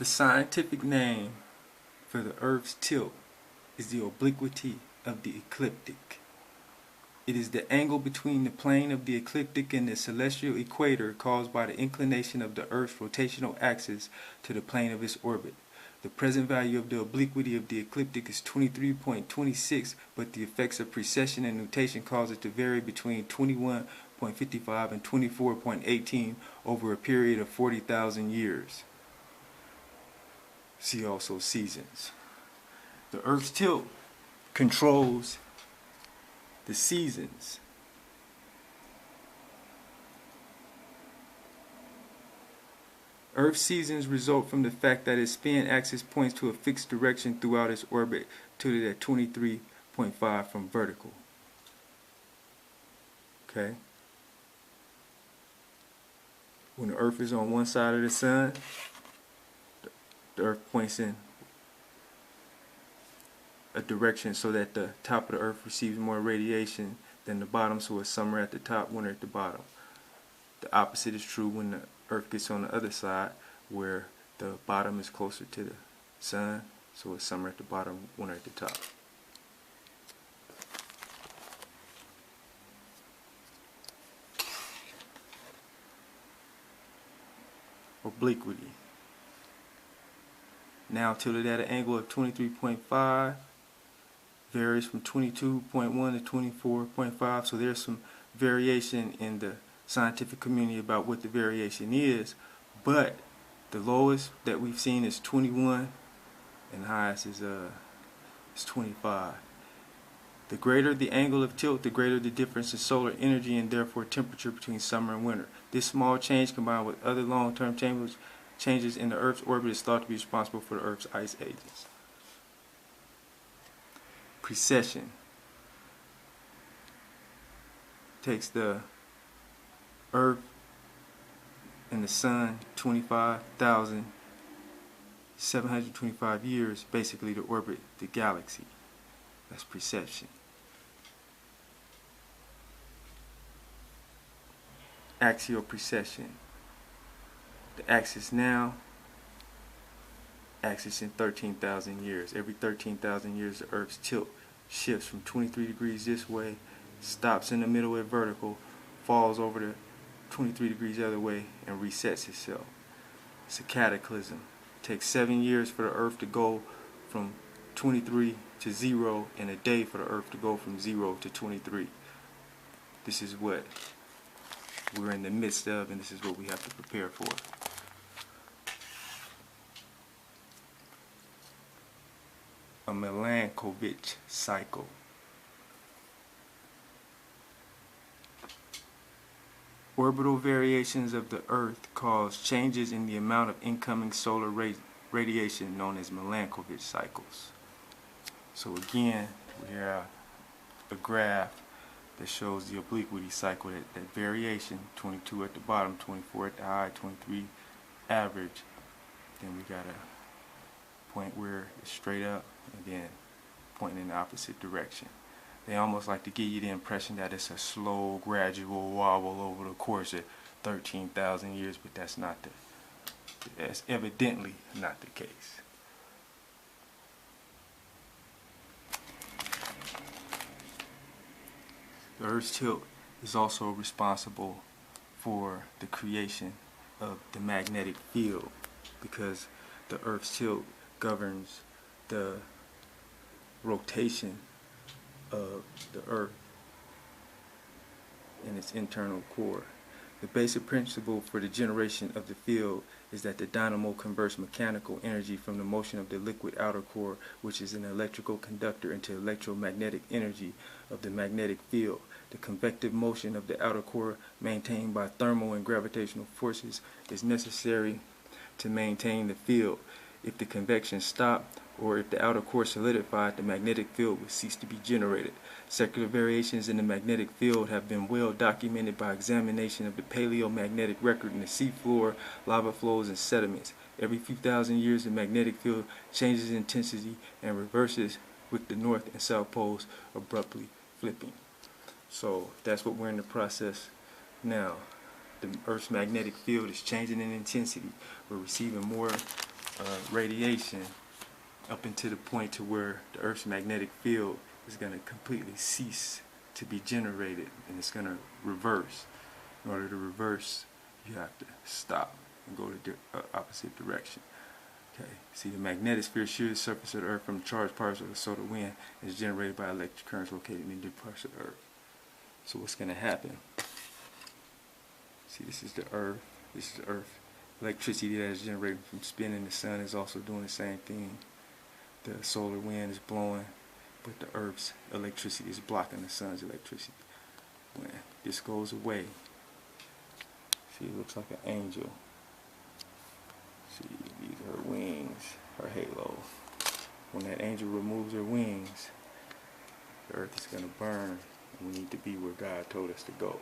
The scientific name for the Earth's tilt is the obliquity of the ecliptic. It is the angle between the plane of the ecliptic and the celestial equator caused by the inclination of the Earth's rotational axis to the plane of its orbit. The present value of the obliquity of the ecliptic is 23.26, but the effects of precession and nutation cause it to vary between 21.55 and 24.18 over a period of 40,000 years. See also seasons. The Earth's tilt controls the seasons. Earth's seasons result from the fact that its spin axis points to a fixed direction throughout its orbit tilted at 23.5 from vertical. Okay? When the Earth is on one side of the sun, the Earth points in a direction so that the top of the Earth receives more radiation than the bottom, so it's summer at the top, winter at the bottom. The opposite is true when the Earth gets on the other side, where the bottom is closer to the sun, so it's summer at the bottom, winter at the top. Obliquity. Now tilted at an angle of 23.5, varies from 22.1 to 24.5, so there's some variation in the scientific community about what the variation is, but the lowest that we've seen is 21 and the highest is 25. The greater the angle of tilt, the greater the difference in solar energy and therefore temperature between summer and winter. This small change combined with other long-term changes in the Earth's orbit is thought to be responsible for the Earth's ice ages. Precession takes the Earth and the Sun 25,725 years basically to orbit the galaxy. That's precession. Axial precession. The axis now, axis in 13,000 years. Every 13,000 years the Earth's tilt shifts from 23 degrees this way, stops in the middle at vertical, falls over to 23 degrees the other way, and resets itself. It's a cataclysm. It takes 7 years for the Earth to go from 23 to 0, and a day for the Earth to go from 0 to 23. This is what we're in the midst of, and this is what we have to prepare for. A Milankovitch cycle. Orbital variations of the Earth cause changes in the amount of incoming solar radiation known as Milankovitch cycles. So again, we have a graph that shows the obliquity cycle, that variation, 22 at the bottom, 24 at the high, 23 average. Then we got a point where it's straight up and then pointing in the opposite direction. They almost like to give you the impression that it's a slow, gradual wobble over the course of 13,000 years, but that's evidently not the case. The Earth's tilt is also responsible for the creation of the magnetic field, because the Earth's tilt governs the rotation of the Earth in its internal core. The basic principle for the generation of the field is that the dynamo converts mechanical energy from the motion of the liquid outer core, which is an electrical conductor, into electromagnetic energy of the magnetic field. The convective motion of the outer core, maintained by thermal and gravitational forces, is necessary to maintain the field. If the convection stopped, or if the outer core solidified, the magnetic field would cease to be generated. Secular variations in the magnetic field have been well documented by examination of the paleomagnetic record in the seafloor, lava flows, and sediments. Every few thousand years, the magnetic field changes intensity and reverses, with the north and south poles abruptly flipping. So that's what we're in the process now. The Earth's magnetic field is changing in intensity. We're receiving more radiation up into the point to where the Earth's magnetic field is going to completely cease to be generated, and it's going to reverse. In order to reverse, you have to stop and go the opposite direction. Okay. See, the magnetosphere shears the surface of the Earth from the charged particles of the solar wind and is generated by electric currents located in different parts of the Earth. So what's going to happen? See, this is the Earth. This is the Earth. Electricity that is generated from spinning the sun is also doing the same thing. The solar wind is blowing, but the Earth's electricity is blocking the sun's electricity. When this goes away, see, it looks like an angel. See, these are her wings, her halo. When that angel removes her wings, the Earth is going to burn, and we need to be where God told us to go.